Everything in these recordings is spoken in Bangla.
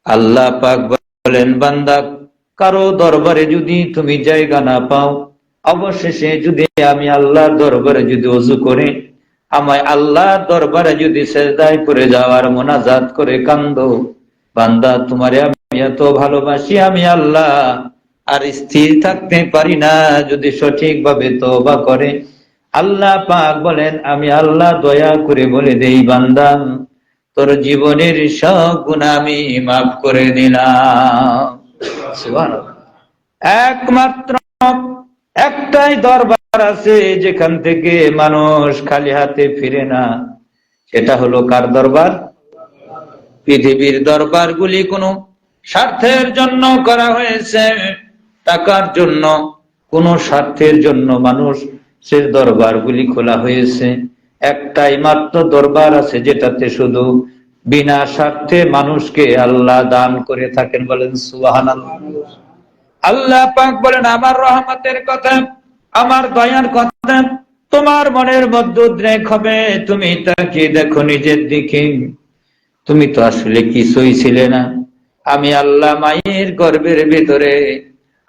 আল্লাহ পাক বলেন, বান্দা কারো দরবারে যদি তুমি জায়গা না পাও, অবশেষে যদি আমি আল্লাহর দরবারে যদি ওযু করে আমায় আল্লাহর দরবারে যদি সিজদায় পড়ে যাওয়ার মোনাজাত করে কান্দো, বান্দা তোমারে আমি এত ভালোবাসি আমি আল্লাহ, আর স্থির থাকতে পারি না যদি সঠিকভাবে তওবা করে। আল্লাহ পাক বলেন, আমি আল্লাহ দয়া করে বলে দেই, বান্দা তোর জীবনের সব গুনাহ আমি মাফ করে দিলাম। সুবহানাল্লাহ। একমাত্র একটাই দরবার আছে যেখান থেকে মানুষ খালি হাতে ফিরে না, সেটা হলো কার দরবার? পৃথিবীর দরবারগুলি কোনো স্বার্থের জন্য করা হয়েছে, টাকার জন্য, কোন স্বার্থের জন্য মানুষ সে দরবারগুলি খোলা হয়েছে। একটাই মাত্র দরবার আছে যেটাতে শুধু বিনা স্বার্থে মানুষকে আল্লাহ দান করে থাকেন। বলেন সুবহানাল্লাহ। আল্লাহ পাক বলেন, আমার রহমতের কথা, আমার দয়ার কথা তোমার মনের মধ্যে উদ্রেক হবে। তুমি তাকিয়ে দেখো নিজের দিকে, তুমি তো আসলে কিছুই ছিলে না। আমি আল্লাহ মায়ের গর্ভের ভিতরে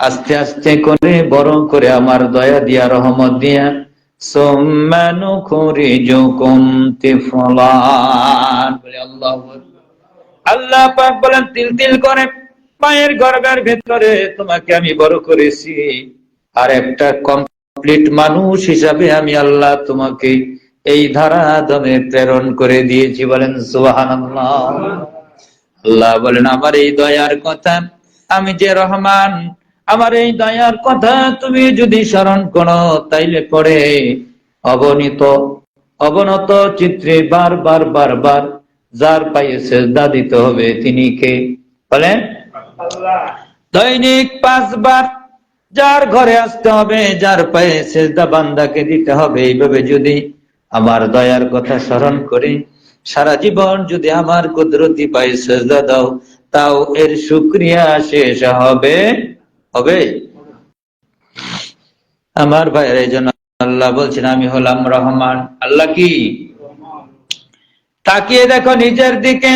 আস্তে আস্তে করে বড় করে আমার দয়া দিয়া রহমত দিয়া সুম্মা নুখরিজুকুম তিফলান। বলে আল্লাহু আকবার। আল্লাহ পাক বলেন, তিল তিল করে মায়ের গর্ভের ভিতরে তোমাকে আমি বড় করেছি, আর একটা কমপ্লিট মানুষ হিসাবে আমি আল্লাহ তোমাকে এই ধরাধামে প্রেরণ করে দিয়েছি। বলেন সুবহানাল্লাহ। আল্লাহ বলেন, আমার এই দয়ার কথা, আমি যে রহমান, আমার এই দয়ার কথা তুমি যদি স্মরণ করো, তাইলে পরে অবনত চিত্রে বারবার বারবার যার পায়ে সেজদা দিতে হবে তিনি কে? বলেন আল্লাহ। দৈনিক 5 বার যার ঘরে আসতে হবে, যার পায়ে সেজদা বান্দাকে দিতে হবে। এইভাবে যদি আমার দয়ার কথা স্মরণ করে সারা জীবন যদি আমার কুদরতি পায়ে সেজদা দাও, তাও এর শুকরিয়া শেষ হবে হবে আমার ভাইয়ের। এই জন্য আল্লাহ বলছেন, আমি হলাম রহমান। আল্লাহ কি? তাকিয়ে দেখো নিজের দিকে,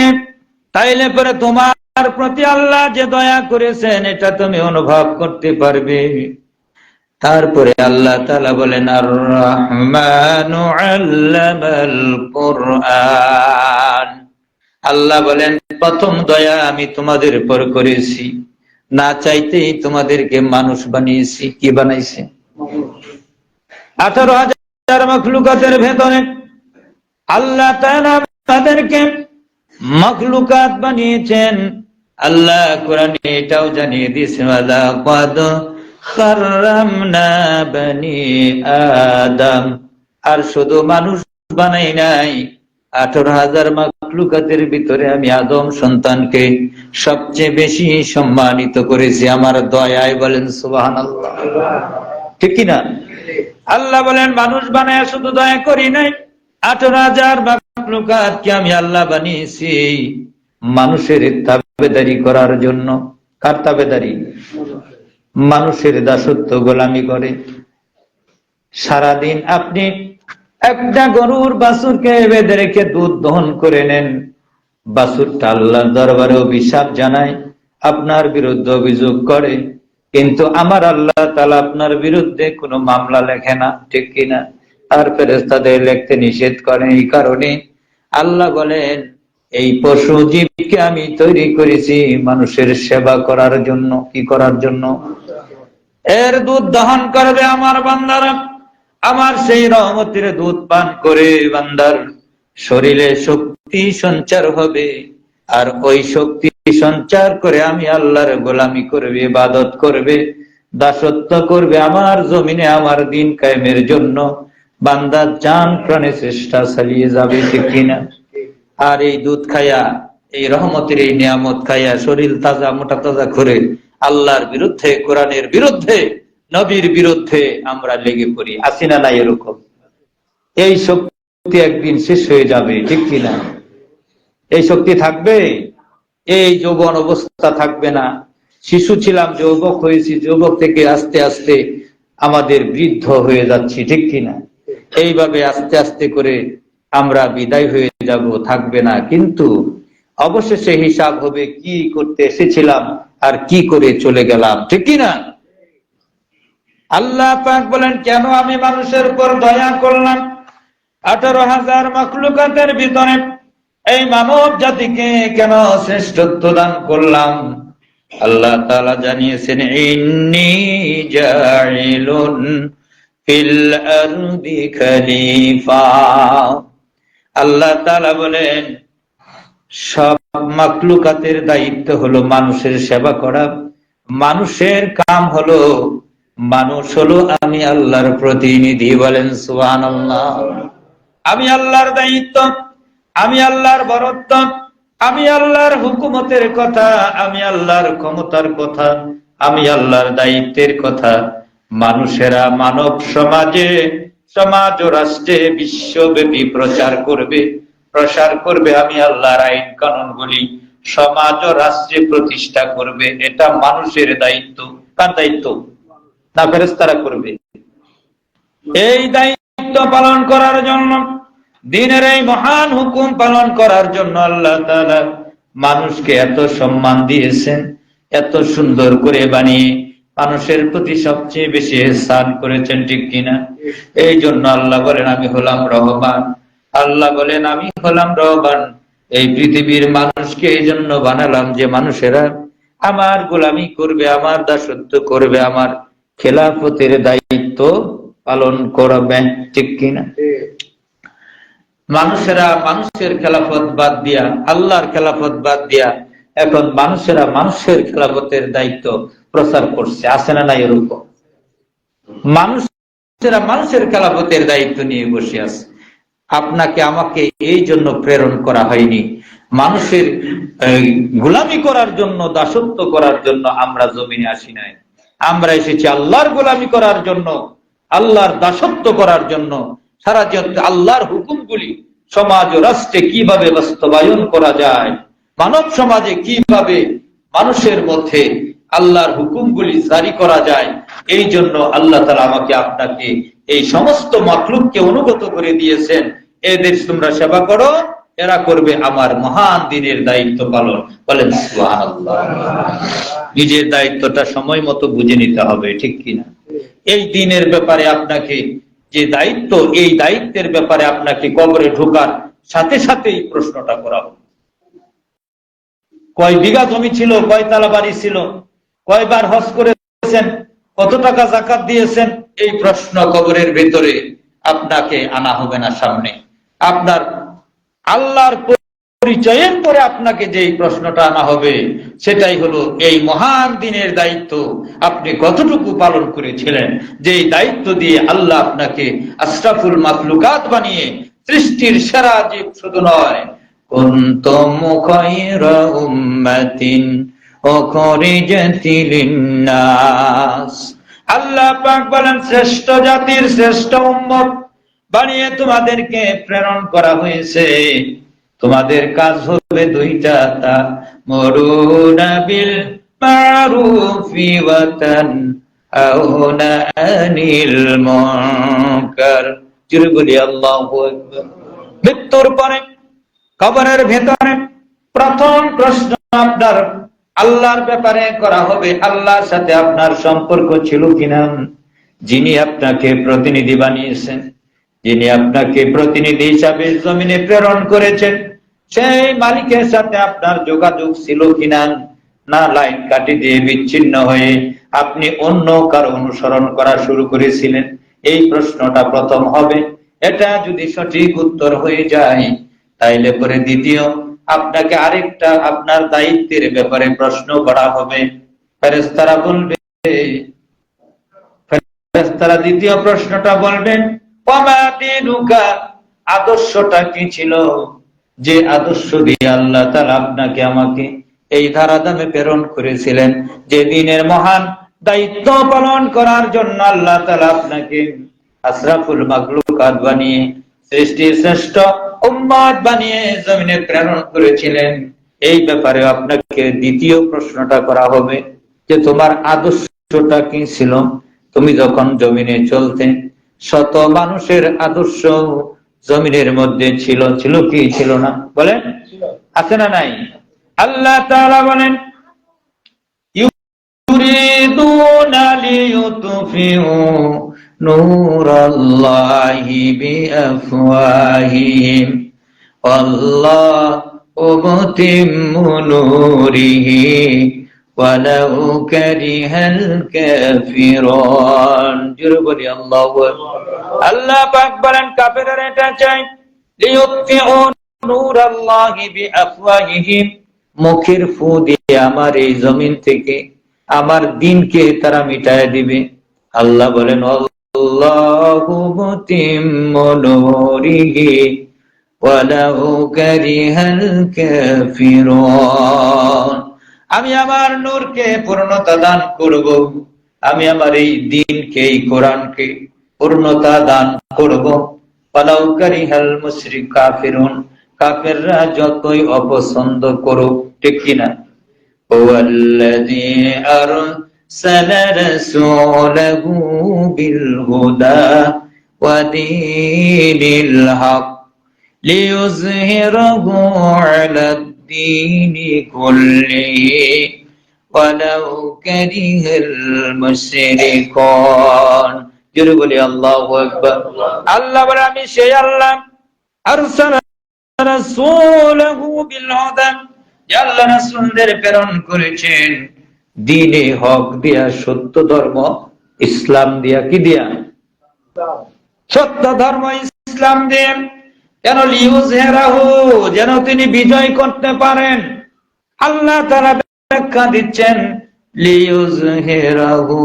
তাইলে পরে তোমার প্রতি আল্লাহ যে দয়া করেছেন এটা তুমি অনুভব করতে পারবে। তারপরে আল্লাহ তাআলা বলেন, আর রহমানু আল্লামাল কুরআন। আল্লাহ বলেন, প্রথম দয়া আমি তোমাদের উপর করেছি, না চাইতেই তোমাদেরকে মানুষ বানিয়েছি। কি বানাইছে? 18,000 মাখলুকাতের ভেতরে আল্লাহ তাআলা তাদেরকে মাখলুকাত বানিয়েছেন। আল্লাহ কোরআনে এটাও জানিয়ে দিয়েছেন, ওয়ালাকাদ কাররামনা বনি আদম। আর শুধু মানুষ বানাই নাই, 18,000 মাখলুকাতের ভিতরে আমি আদম সন্তানকে সবচেয়ে বেশি সম্মানিত করেছি আমার দয়ায়। বলেন সুবহানাল্লাহ। ঠিক কিনা? আল্লাহ বলেন, মানুষ বানায় শুধু দয়া করি নাই, 18,000 মাখলুকাতকে আমি আল্লাহ বানিয়েছি মানুষের তাবেদারি করার জন্য। কার তাবেদারি? মানুষের দাসত্ব গোলামি করে। সারাদিন আপনি একটা গরুর বাছুরকে বেঁধে রেখে দুধ দহন করে নেন, বাছুরটা আল্লাহর দরবারে অভিশাপ জানায়, আপনার বিরুদ্ধে অভিযোগ করে, কিন্তু আমার আল্লাহ তাআলা আপনার বিরুদ্ধে কোনো মামলা লেখে না। ঠিক কিনা? আর ফেরেশতাদের লিখতে নিষেধ করেন। এই কারণে আল্লাহ বলেন, এই পশু জীবকে আমি তৈরি করেছি মানুষের সেবা করার জন্য। কি করার জন্য? এর দুধ দহন করবে আমার বান্দারা, আমার সেই রহমতের দুধ পান করে বান্দার শরীরে শক্তি সঞ্চার হবে, আর ওই শক্তি সঞ্চার করে আমি আল্লাহর গোলামি করবে, ইবাদত করবে, দাসত্ব করবে আমার জমিনে, আমার দিন কায়েমের জন্য বান্দা জান প্রাণে চেষ্টা চালিয়ে যাবে। ঠিক কিনা? আর এই দুধ খায়া, এই রহমতের এই নিয়ামত খায়া শরীর তাজা মোটা তাজা করে আল্লাহর বিরুদ্ধে, কোরআনের বিরুদ্ধে, নবীর বিরুদ্ধে আমরা লেগে পড়ি। আসি না নাই এরকম? এই শক্তি একদিন শেষ হয়ে যাবে। ঠিক কিনা? এই শক্তি থাকবে? এই যৌবন অবস্থা থাকবে না। শিশু ছিলাম, যুবক হয়েছি, যুবক থেকে আস্তে আস্তে আমাদের বৃদ্ধ হয়ে যাচ্ছি। ঠিক কিনা? এইভাবে আস্তে আস্তে করে আমরা বিদায় হয়ে যাব, থাকবে না। কিন্তু অবশেষে হিসাব হবে কি করতে এসেছিলাম আর কি করে চলে গেলাম, ঠিক কি না? আল্লাহ পাক বলেন, কেন আমি মানুষের উপর দয়া করলাম? 18,000 মাখলুকাতের ভিতরে এই মানব জাতিকে কেন শ্রেষ্ঠত্ব দান করলাম? আল্লাহ তাআলা জানিয়েছেন, ইন্নী জাইলুন ফিল আরদি খলিফা। আল্লাহ তাআলা বলেন, সব মাখলুকাতের দায়িত্ব হলো মানুষের সেবা করা। মানুষের কাম হলো, মানুষ হলো আমি আল্লাহর প্রতিনিধি। বলেন সুবহানাল্লাহ। আমি আল্লাহর দায়িত্ব, আমি আল্লাহর বরত্ব, আমি আল্লাহর হুকুমতের কথা, আমি আল্লাহর ক্ষমতার কথা, আমি আল্লাহর দায়িত্বের কথা মানুষেরা মানব সমাজে, সমাজ ও রাষ্ট্রে বিশ্বব্যাপী প্রচার করবে, প্রসার করবে। আমি আল্লাহর আইন কানুনগুলি সমাজ ও রাষ্ট্রে প্রতিষ্ঠা করবে। এটা মানুষের দায়িত্ব। কার দায়িত্ব? না ফেরেশতারা করবে? এই দায়িত্ব পালন করার জন্য, দ্বীনের এই মহান হুকুম পালন করার জন্য আল্লাহ তাআলা মানুষকে এত সম্মান দিয়েছেন, এত সুন্দর করে বানিয়ে মানুষের প্রতি সবচেয়ে বেশি ইহসান করেছেন, ঠিক কিনা? এই জন্য আল্লাহ বলেন, আমি হলাম রহমান। আল্লাহ বলেন, আমি হলাম রহমান। এই পৃথিবীর মানুষকে এই জন্য বানালাম যে মানুষেরা আমার গোলামি করবে, আমার দাসত্ব করবে, আমার খেলাফতের দায়িত্ব পালন করবে, ঠিক কিনা? মানুষেরা মানুষের খেলাফত বাদ দিয়া, আল্লাহর খেলাফত বাদ দিয়া এখন মানুষেরা মানুষের খেলাফতের দায়িত্ব প্রচার করছে। আছে না নাই এরকম? মানুষেরা মানুষের খেলাফতের দায়িত্ব নিয়ে বসে আছে। আপনাকে আমাকে এই জন্য প্রেরণ করা হয়নি, মানুষের গোলামি করার জন্য, দাসত্ব করার জন্য আমরা জমিনে আসি নাই। আমরা এসেছি আল্লাহর গোলামি করার জন্য, আল্লাহর দাসত্ব করার জন্য। সারা জগতে আল্লাহর হুকুমগুলি সমাজ ও রাষ্ট্রে কিভাবে বাস্তবায়ন করা যায়, মানব সমাজে কিভাবে মানুষের মধ্যে আল্লাহর হুকুমগুলি জারি করা যায়, এই জন্য আল্লাহ তাআলা আমাকে আপনাকে এই সমস্ত মাখলুককে অনুগত করে দিয়েছেন। এদের তোমরা সেবা করো, এরা করবে আমার মহান দ্বীনের দায়িত্ব পালন। বলেন সুবহানাল্লাহ। নিজের দায়িত্বটা সময় মতো বুঝে নিতে হবে, ঠিক কিনা? এই দ্বীনের ব্যাপারে আপনাকে যে দায়িত্ব, এই দায়িত্বের ব্যাপারে আপনাকে কবরে ঢোকার সাথে সাথেই প্রশ্নটা করা হবে। কয় বিঘা জমি ছিল, কয় তালা বাড়ি ছিল, কয়বার হজ করেছেন, কত টাকা যাকাত দিয়েছেন, এই প্রশ্ন কবরের ভেতরে আপনাকে আনা হবে না সামনে। আপনার আল্লাহর পরিচয়ের পরে আপনাকে যে প্রশ্নটা আনা হবে, সেটাই হলো এই মহান দ্বীনের দায়িত্ব আপনি কতটুকু পালন করেছিলেন। যে দায়িত্ব দিয়ে আল্লাহ আপনাকে আশরাফুল মাখলুকাত বানিয়ে, সৃষ্টির সেরা জীব শুধু নয়, কুনতুম খায়রা উম্মাতিন উখরিজাত লিন-নাস। আল্লাহ পাক বলেন, শ্রেষ্ঠ জাতির শ্রেষ্ঠ উম্মত বানিয়ে তোমাদেরকে প্রেরণ করা হয়েছে। তোমাদের কাজ হবে দুইটা, তা'মুরুনা বিল মা'রুফি ওয়া তানহাউনা আনিল মুনকার। জোরে বলি আল্লাহু আকবার। মৃত্যুর পরে কবরের ভেতরে প্রথম প্রশ্ন আপনার আল্লাহর ব্যাপারে করা হবে। আল্লাহর সাথে আপনার সম্পর্ক ছিল কিনা? যিনি আপনাকে প্রতিনিধি বানিয়েছেন, যিনি আপনাকে প্রতিনিধি হিসাবে জমিনে প্রেরণ করেছেন, সেই মালিকের সাথে আপনার যোগাযোগ ছিল কিনা? না লাইন কাটি দিয়ে বিচ্ছিন্ন হয়ে আপনি অন্য কারো অনুসরণ করা শুরু করেছিলেন? এই প্রশ্নটা প্রথম হবে। এটা যদি সঠিক উত্তর হয়ে যায়, তাইলে পরে দ্বিতীয় আপনাকে আরেকটা আপনার দায়িত্বের ব্যাপারে প্রশ্ন করা হবে। ফেরেশতারা বলবে, ফেরেশতারা দ্বিতীয় প্রশ্নটা বলবেন, ওয়ামা দীনুকা, আদর্শটা কি ছিল? যে আদর্শ দিয়ে আল্লাহ তাআলা আপনাকে আমাকে এই ধারাধামে প্রেরণ করেছিলেন, যে দ্বীনের মহান দায়িত্ব পালন করার জন্য আল্লাহ তাআলা আপনাকে আশরাফুল মাখলুকাত বানিয়ে, সৃষ্টির শ্রেষ্ঠ উম্মত বানিয়ে জমিনে প্রেরণ করেছিলেন, এই ব্যাপারে আপনাকে দ্বিতীয় প্রশ্নটা করা হবে যে তোমার আদর্শটা কি ছিল? তুমি যখন জমিনে চলতে, শত মানুষের আদর্শ জমিনের মধ্যে ছিল, ছিল কি ছিল না বলেন? আছে না নাই? আল্লাহ তাআলা বলেন ইউরিদুনা লিইউতফিউ নূরাল্লাহি বিআফওয়াহিহিম আল্লাহু মুতিম্মু নূরিহি ওয়ালাউ কারিহাল কাফিরুন। জোরে বলি আল্লাহু আকবার। আল্লাহ পাক বলেন কাফেররা এটা চায় লিইউতফিউ নূরাল্লাহি বিআফওয়াহিহিম, মুখের ফু দিয়ে আমার এই জমিন থেকে আমার দিনকে তারা মিটায় দিবে। আল্লাহ বলেন আল্লাহু মুতিম্মু নূরিহি ওয়ালাউ কারিহাল কাফিরুন, আমি আমার নূরকে পূর্ণতা দান করব, আমি আমার এই দিনকে, এই কোরআনকে পূর্ণতা দান করব। ওয়ালাউ কারিহাল মুশরিক কাফিরুন, কাফেররা যতই অপছন্দ করুক, ঠিক কিনা? ওয়াল্লাযী আরসালা রাসূলাহু বিল হুদা ওয়া দীনিল হক লিইয়ুযহিরাহু আলাদ-দীনি কুল্লিহি ওয়ালাউ কারিহাল মুশরিকুন। জোরে বলি আল্লাহু আকবার। আল্লাহ বলে আমি সেই আল্লাহ আরসালা রাসূলাহু বিল হুদা, আল্লাহ রাসূলদের প্রেরণ করেছেন দ্বীনে হক দিয়া, সত্য ধর্ম ইসলাম দিয়া। কি দিয়া? সত্য ধর্ম ইসলাম দিয়ে। কেন? লিইয়ুযহিরাহু, যেন তিনি বিজয় করতে পারেন। আল্লাহ তাআলা ব্যাখ্যা দিচ্ছেন লিইয়ুযহিরাহু,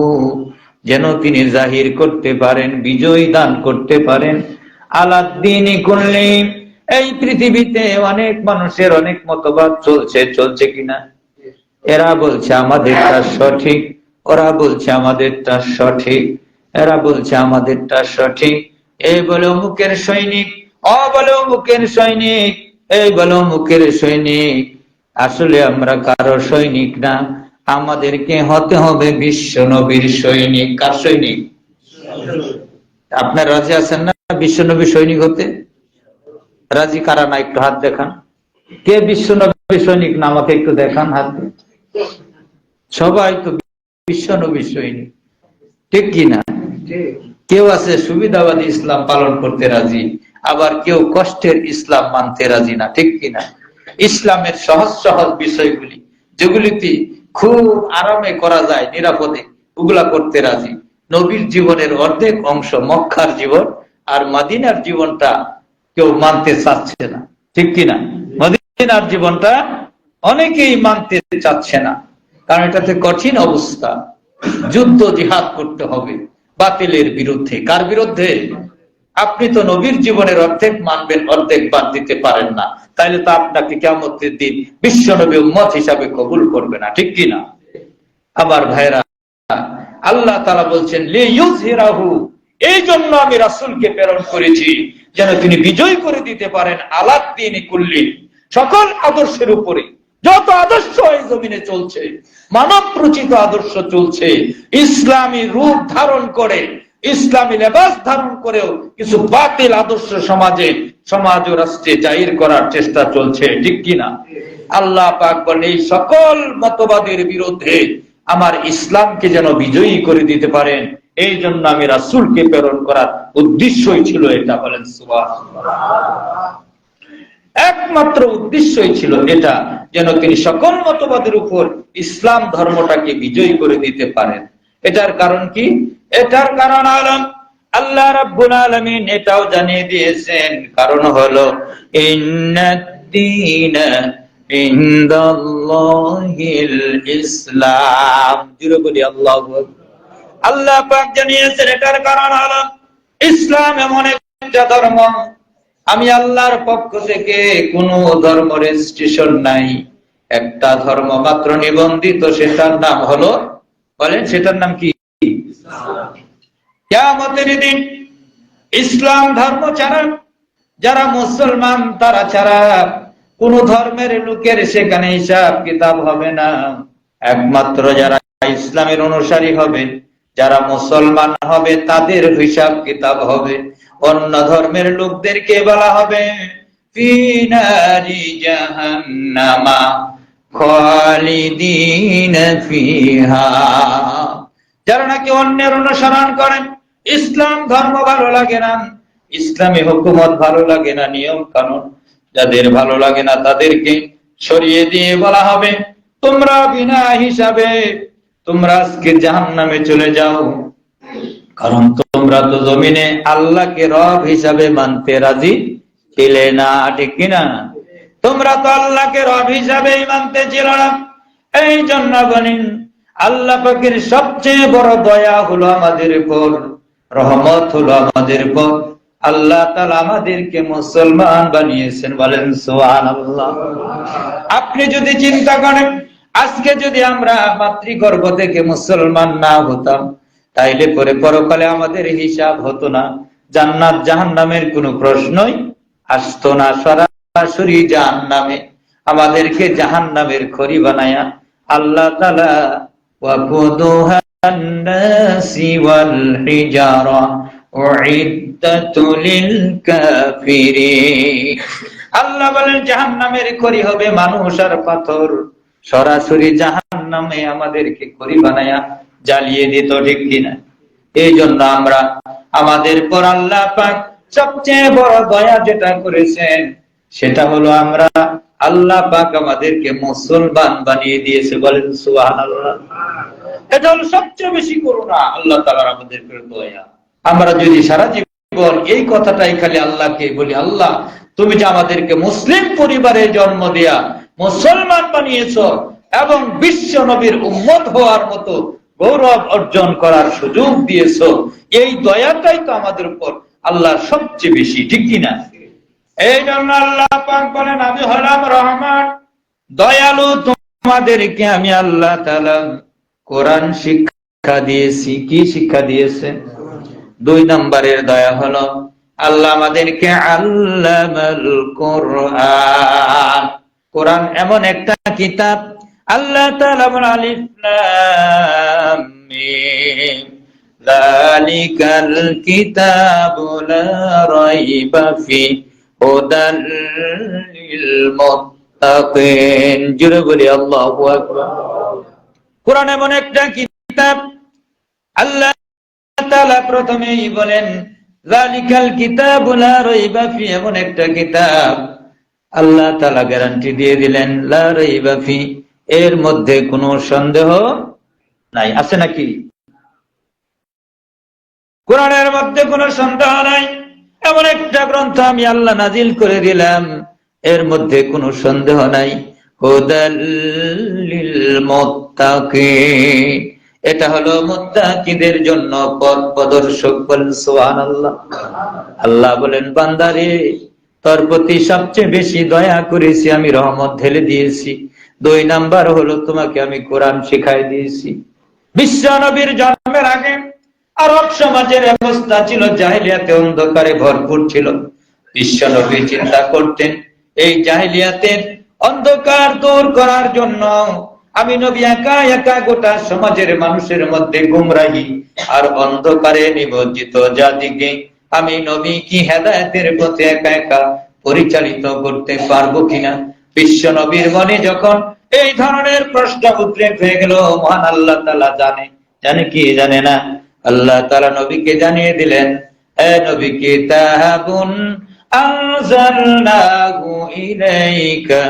যেন তিনি জাহির করতে পারেন, বিজয় দান করতে পারেন। আলাদ-দীনি কুল্লিহি, এই পৃথিবীতে অনেক মানুষের অনেক মতবাদ চলছে, চলছে কিনা? এরা বলছে আমাদেরটা সঠিক, ওরা বলছে আমাদেরটা সঠিক, এরা বলছে আমাদেরটা সঠিক, এই বলে অমুকের সৈনিক, ও বলে অমুকের সৈনিক, এই বলে অমুকের সৈনিক। আসলে আমরা কারো সৈনিক না, আমাদেরকে হতে হবে বিশ্ব নবীর সৈনিক। কার সৈনিক? আপনার রাজি আছেন না বিশ্ব নবীর সৈনিক হতে? রাজি কারা না একটু হাত দেখান। কে বিশ্ব নবীর সৈনিক না আমাকে একটু দেখান হাত। সবাই তো বিশ্ব নবীর সৈনিক, ঠিক কিনা? কেউ আছে সুবিধাবাদী ইসলাম পালন করতে রাজি, আবার কেউ কষ্টের ইসলাম মানতে রাজি না, ঠিক কিনা? ইসলামের সহজ সহজ বিষয়গুলি যেগুলিতে খুব আরামে করা যায়, নিরাপদে, ওগুলা করতে রাজি। নবীর জীবনের অর্ধেক অংশ মক্কার জীবন আর মদিনার জীবনটা কেউ মানতে চাচ্ছে না, ঠিক কিনা? মদিনার জীবনটা অনেকেই মানতে চাচ্ছে না, কারণ এটাতে কঠিন অবস্থা, যুদ্ধ জিহাদ করতে হবে বাতিলের বিরুদ্ধে। কার বিরুদ্ধে? আপনি তো নবীর জীবনের অর্ধেক মানবেন, অর্ধেক বাদ দিতে পারেন না, তাইলে তো আপনাকে কিয়ামতের দিন বিশ্ব নবী উম্মত হিসাবে কবুল করবে না, ঠিক কিনা? আমার ভাইরা, আল্লাহ তাআলা বলছেন লিইয়ুযহিরাহু, এই জন্য আমি রাসূলকে প্রেরণ করেছি যেন তিনি বিজয় করে দিতে পারেন আলাদ-দীনি কুল্লি, সকল আদর্শের উপরে। যত আদর্শ এই জমিনে চলছে, মানব রচিত আদর্শ চলছে, ইসলামী রূপ ধারণ করে, ইসলামী লেবাস ধারণ করেও কিছু বাতিল আদর্শ সমাজ ও রাষ্ট্রে জাহির করার চেষ্টা চলছে, ঠিক কিনা? আল্লাহ পাক বলেন এই সকল মতবাদের বিরুদ্ধে আমার ইসলামকে যেন বিজয়ী করে দিতে পারেন, এই জন্য আমি রাসূলকে প্রেরণ করার উদ্দেশ্যই ছিল এটা। বলেন সুবহানাল্লাহ। একমাত্র উদ্দেশ্যই ছিল এটা, যেন তিনি সকল মতবাদের উপর ইসলাম ধর্মটাকে বিজয়ী করে দিতে পারেন। এটার কারণ কি? এটার কারণ হলো আল্লাহ রাব্বুল আলামিন এটাও জানিয়ে দিয়েছেন, কারণ হলো ইন্নাদ-দীনা ইনদাল্লাহিল ইসলাম। জোরে বলি আল্লাহু আকবার। আল্লাহ পাক জানিয়েছেন এটার কারণ হলো ইসলাম এমন একটা ধর্ম, আমি আল্লাহর পক্ষ থেকে কোনো ধর্ম রেজিস্ট্রেশন নাই, একটা ধর্ম মাত্র নিবন্ধিত, সেটার নাম হলো, বলেন সেটার নাম কি? কিয়ামতের দিন ইসলাম ধর্ম ছাড়া যারা মুসলমান, তারা ছাড়া কোন ধর্মের লোকের সেখানে হিসাব কিতাব হবে না। একমাত্র যারা ইসলামের অনুসারী হবে, যারা মুসলমান হবে, তাদের হিসাব কিতাব হবে। অন্য ধর্মের লোকদেরকে বলা হবে ফি নারি জাহান্নামা খালিদিনা ফিহা। যারা নাকি অন্যের অনুসরণ করেন, ইসলাম ধর্ম ভালো লাগে না, ইসলামী হুকুমত ভালো লাগে না, নিয়ম কানুন যাদের ভালো লাগে না তাদেরকে সরিয়ে দিয়ে বলা হবে তোমরা বিনা হিসাবে তোমরা আজকে জাহান্নামে চলে যাও, কারণ তোমরা তো জমিনে আল্লাহকে রব হিসাবে মানতে রাজি ছিলে না, ঠিক কিনা? তোমরা তো আল্লাহকে রব হিসাবেই মানতে ছিল না। এই জন্য বলেন আল্লাহ পাকের সবচেয়ে বড় দয়া হলো আমাদের উপর, রহমত হলো আমাদের উপর, আল্লাহ তাআলা আমাদেরকে মুসলমান বানিয়েছেন। বলেন সুবহানাল্লাহ। আপনি যদি চিন্তা করেন আজকে যদি আমরা মাতৃগর্ভ থেকে মুসলমান না হতাম, তাইলে পরে পরকালে আমাদের হিসাব হতো না, জান্নাত জাহান্নামের কোনো প্রশ্নই আসতো না। সরাসরি জাহান্নামে, আমাদেরকে জাহান্নামের খড়ি বানায়া আল্লাহ তাআলা ওয়াকুদুহা আন-নাসি ওয়াল হিজারা উইদ্দাতু লিল কাফিরিন। আল্লাহ বলেন জাহান্নামের খড়ি হবে মানুষ আর পাথর, সরাসরি জাহান্নামে আমাদেরকে খড়ি বানায়া জ্বালিয়ে দিত, ঠিক কিনা? এই জন্য আমরা আমাদের পর আল্লাহ পাক সবচেয়ে বড় দয়া যেটা করেছেন সেটা হলো আমরা আল্লাহ পাক আমাদেরকে মুসলমান বানিয়ে দিয়েছে। বলেন সুবহানাল্লাহ। এটা হলো সবচেয়ে বেশি করুণা আল্লাহ তাআলার আমাদের উপর দয়া। আমরা যদি সারা জীবন এই কথাটাই খালি আল্লাহকে বলি, আল্লাহ তুমি যে আমাদেরকে মুসলিম পরিবারে জন্ম দেয়া মুসলমান বানিয়েছো এবং বিশ্ব নবীর উম্মত হওয়ার মতো গৌরব অর্জন করার সুযোগ দিয়েছো, এই দয়াটাই তো আমাদের উপর আল্লাহর সবচেয়ে বেশি, ঠিক কিনা? এই জন্য আল্লাহ পাক বলেন আমি হলাম রহমান, দয়ালু, তোমাদেরকে আমি আল্লাহ তাআলা কোরআন শিক্ষা দিয়েছি। কি শিক্ষা দিয়েছে? 2 নম্বরের দয়া হলো আল্লাহ আমাদেরকে আল্লামাল কোরআন। কোরআন এমন একটা কিতাব, আল্লাহ তাআলা বলেন আলিফ লাম মিম যালিকাল কিতাবু লা রাইবা ফি হুদাল লিল মুত্তাকিন। জোরে বলি আল্লাহু আকবার। কোরআন এমন একটা কিতাব, আল্লাহ তাআলা প্রথমেই বলেন যালিকাল কিতাবু লা রাইবা ফি, এমন একটা কিতাব আল্লাহ তাআলা গ্যারান্টি দিয়ে দিলেন লা রাইবা ফি, এর মধ্যে কোনো সন্দেহ নাই। আছে নাকি? কোরআনের মধ্যে কোনো সন্দেহ নাই, এমন একটা গ্রন্থ আমি আল্লাহ নাজিল করে দিলাম, এর মধ্যে কোনো সন্দেহ নাই। হুদাল লিল মুত্তাকিন, এটা হলো মুত্তাকিদের জন্য পথ প্রদর্শক। বলেন সুবহানাল্লাহ। আল্লাহ বলেন বান্দারে তোর প্রতি সবচেয়ে বেশি দয়া করেছি, আমি রহমত ঢেলে দিয়েছি। 2 নাম্বার হলো তোমাকে আমি কোরআন শিখাই দিয়েছি। বিশ্ব নবীর জন্মের আগে আরব সমাজের অবস্থা ছিল জাহেলিয়াতে অন্ধকারে ভরপুর ছিল। বিশ্ব নবী চিন্তা করতেন এই জাহেলিয়াতের অন্ধকার দূর করার জন্য আমি নবী একা একা গোটা সমাজের মানুষের মধ্যে গুমরাহি আর অন্ধকারে নিমজ্জিত জাতিকে আমি নবী কি হেদায়েতের পথে একা একা পরিচালিত করতে পারবো কিনা। বিশ্ব নবীর মনে যখন এই ধরনের প্রশ্ন উদ্রেক হয়ে গেল, মহান আল্লাহ তাআলা জানে কি জানে না, আল্লাহ তাআলা নবীকে জানিয়ে দিলেন, এ নবী কিতাবুন আনজালনাহু ইলাইকা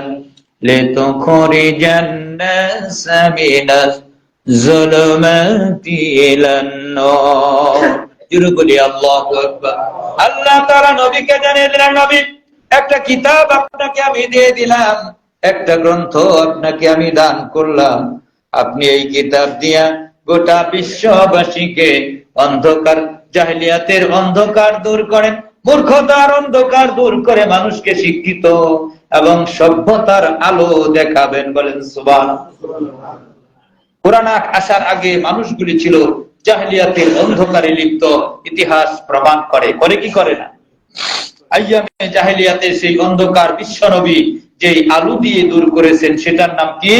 লিতুখরিজান নাসা মিনাজ যুলুমাতি ইলান নূর। জোরে বলি আল্লাহু আকবার। আল্লাহ তাআলা নবীকে জানিয়ে দিলেন, নবী একটা কিতাব আপনাকে আমি দিয়ে দিলাম, একটা গ্রন্থ আপনাকে আমি দান করলাম, আপনি এই কিতাব দিয়া গোটা বিশ্ববাসীকে অন্ধকার জাহেলিয়াতের অন্ধকার দূর করেন, মূর্খতার অন্ধকার দূর করে মানুষকে শিক্ষিত এবং সভ্যতার আলো দেখাবেন। বলেন সুবহানাল্লাহ। কোরআন আসার আগে মানুষগুলি ছিল জাহেলিয়াতের অন্ধকারে লিপ্ত, ইতিহাস প্রমাণ করে কি করে না? আইয়ামে জাহেলিয়াতে সেই অন্ধকার বিশ্বনবী যেই আলো দিয়ে দূর করেছেন সেটার নাম কি?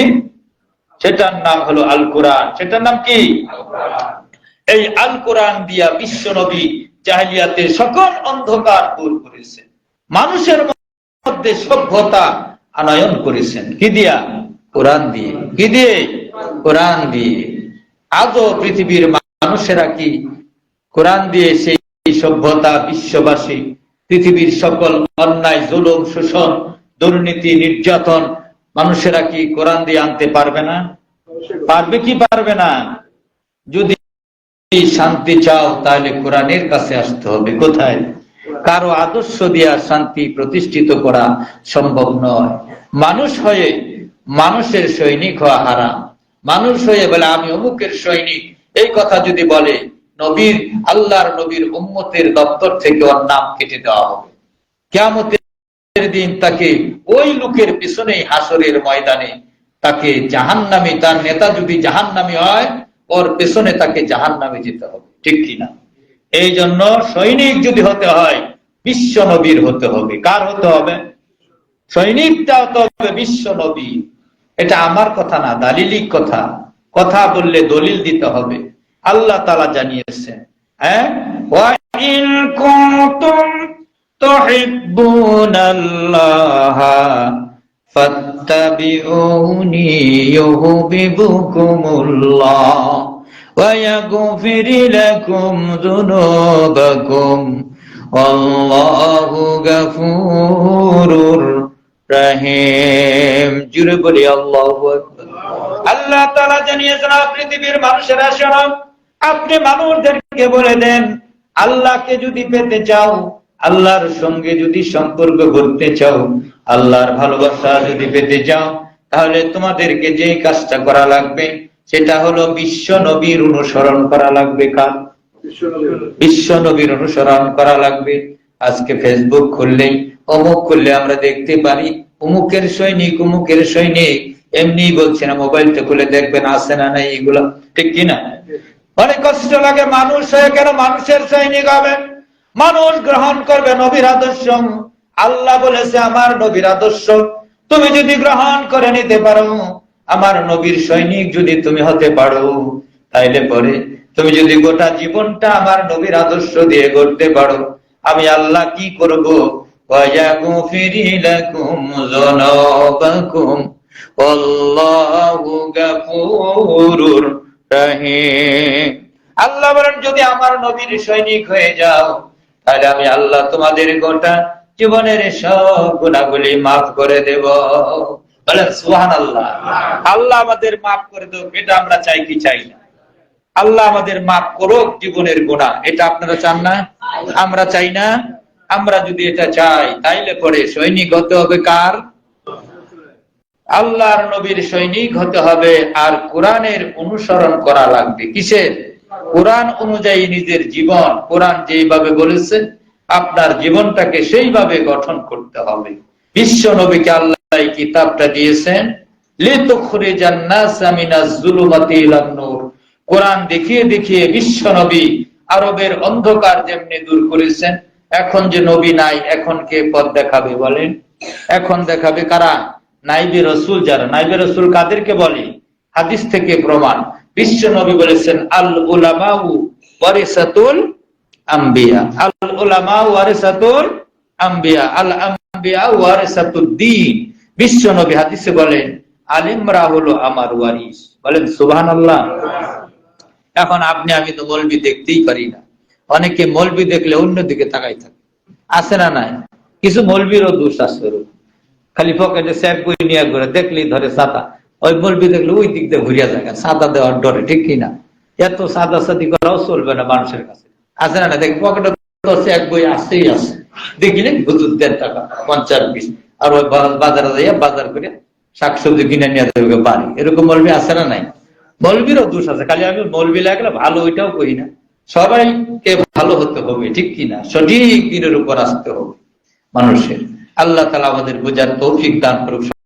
সেটার নাম হলো আল কোরআন। সেটার নাম কি? এই আল কোরআন দিয়া বিশ্বনবী জাহেলিয়াতের সকল অন্ধকার দূর করেছেন, মানুষের মধ্যে সভ্যতা আনয়ন করেছেন। কি দিয়া? কোরআন দিয়ে। কি দিয়ে? কোরআন দিয়ে। আজও পৃথিবীর মানুষেরা কি কোরআন দিয়ে সেই সভ্যতা, বিশ্ববাসী পৃথিবীর সকল অন্যায়, জুলুম, শোষণ, দুর্নীতি, নির্যাতন মানুষেরা কি কোরআন দিয়ে আনতে পারবে না? পারবে কি পারবে না? যদি শান্তি চাও তাহলে কোরআনের কাছে আসতে হবে। কোথায়? কারো আদর্শ দিয়া শান্তি প্রতিষ্ঠিত করা সম্ভব নয়। মানুষ হয়ে মানুষের সৈনিক হওয়া হারাম। মানুষ হয়ে বলে আমি অমুকের সৈনিক, এই কথা যদি বলে, নবীর, আল্লাহর নবীর উম্মতের দপ্তর থেকে ওর নাম কেটে দেওয়া হবে। কিয়ামতের দিন তাকে ওই লোকের পিছনেই হাসরের ময়দানে তাকে জাহান্নামী, তার নেতা যদি জাহান্নামী হয়, ওর পেছনে তাকে জাহান্নামে যেতে হবে। ঠিক কিনা? এই জন্য সৈনিক যদি হতে হয় বিশ্ব নবীর হতে হবে। কার হতে হবে? সৈনিকটা হতে হবে বিশ্ব নবী। এটা আমার কথা না, দালিলিক কথা। কথা বললে দলিল দিতে হবে। আল্লাহ তাআলা জানিয়েছেন, হ্যাঁ, ওয়া ইন কুনতুম তুহিব্বুনাল্লাহা ফাত্তাবিউনি ইউহিব্বুকুমুল্লাহ ওয়া ইয়াগফির লাকুম যুনুবাকুম আল্লাহু গফুরুর রহিম। জুড়ে বলি আল্লাহু আকবার। আল্লাহ তাআলা জানিয়েছেন, পৃথিবীর মানুষেরা শোনো, আপনি মানুষদেরকে বলে দেন, আল্লাহকে যদি পেতে চাও, আল্লাহর সঙ্গে যদি সম্পর্ক করতে চাও, আল্লাহর ভালোবাসা যদি পেতে চাও, তাহলে তোমাদেরকে যে কাজটা করা লাগবে সেটা হলো বিশ্ব নবীর অনুসরণ করা লাগবে। কার? বিশ্ব নবীর অনুসরণ করা লাগবে। আজকে ফেসবুক খুললেই, অমুক খুললে আমরা দেখতে পারি অমুকের সৈনিক, অমুকের সৈনিক। এমনি বলছে না, মোবাইলটা খুলে দেখবেন আছে না নাই এগুলো। ঠিক কিনা? অনেক কষ্ট লাগে। মানুষ হয়ে কেন মানুষের সৈনিক হবে? মানুষ গ্রহণ করবে নবীর আদর্শ। আল্লাহ বলেছে আমার নবীর আদর্শ তুমি যদি গ্রহণ করে নিতে পারো, আমার নবীর সৈনিক যদি তুমি হতে পারো, তাইলে পরে তুমি যদি গোটা জীবনটা আমার নবীর আদর্শ দিয়ে গড়তে পারো, আমি আল্লাহ কি করব? ওয়ায়াগফির লাকুম যুনুবাকুম আল্লাহু গফুরুর রহিম। আল্লাহ বলেন, যদি আমার নবীর সৈনিক হয়ে যাও, তাহলে আমি আল্লাহ তোমাদের গোটা জীবনের সব গুনাহগুলি মাফ করে দেব। বলেন সুবহানাল্লাহ। আল্লাহ আমাদের মাফ করে দেব, এটা আমরা চাই কি চাই না? আল্লাহ আমাদের মাফ করুক জীবনের গুনাহ, এটা আপনারা চান না? আমরা চাই না? আমরা যদি এটা চাই, তাইলে পরে সৈনিক হতে হবে কার? আল্লাহর নবীর সৈনিক হতে হবে। আর কোরআনের অনুসরণ করা লাগবে। কিসের? কোরআন অনুযায়ী নিজের জীবন, কোরআন যেইভাবে বলেছে আপনার জীবনটাকে সেইভাবে গঠন করতে হবে। বিশ্ব নবীকে আল্লাহ এই কিতাবটা দিয়েছেন লিতুখরিজান নাসা মিনাজ যুলুমাতি ইলান নূর। কোরআন দেখিয়ে দেখিয়ে বিশ্ব নবী আরবের অন্ধকার যেমনি দূর করেছেন, এখন যে নবী নাই, এখন কে পথ দেখাবে বলেন? এখন দেখাবে কারা? নাইবে রসুল। যারা নাইবে রসুল কাদেরকে বলে? হাদিস থেকে প্রমাণ। বিশ্ব নবী বলেছেন আল উলামাউ ওয়ারিসাতুল আম্বিয়া, আল উলামাউ ওয়ারিসাতুল আম্বিয়া, আল আম্বিয়া ওয়ারিসাতুদ দ্বীন। বিশ্ব নবী হাদিসে বলেন আলেমরা হলো আমার ওয়ারিস। বলেন সুবহানাল্লাহ। এখন আপনি আমি তো মৌলবি দেখতেই পারি না। অনেকে মৌলবি দেখলে অন্যদিকে তাকাই থাকে, আছে না নাই? কিছু মৌলবিরও দোষ আছে, খালি পকেটে স্যাপ বই নিয়ে ঘুরে, দেখলেই ধরে ছাতা। ওই মৌলবি দেখলে ওই দিক দিয়ে ঘুরিয়া যায়, ছাতা দেওয়ার ডরে। ঠিক কিনা? এত সাদা সাদি করাও চলবে না মানুষের কাছে, আছে না? দেখ পকেটে এক বই আসতেই আছে, দেখিলে হুজুর 1.5 টাকা 50 পিস, আর ওই বাজারে যাইয়া বাজার করে শাকসবজি কিনে নিয়ে দেবে বাড়ি। এরকম মৌলবি আছে না নাই? মৌলবিরও দোষ আছে। খালি আমি মৌলবি লাগলে ভালো ওইটাও করি না। সবাইকে ভালো হতে হবে, ঠিক কিনা? সঠিক দিনের উপর আসতে হবে মানুষের। আল্লাহ তাআলা আমাদের বোঝার তৌফিক দান করুক।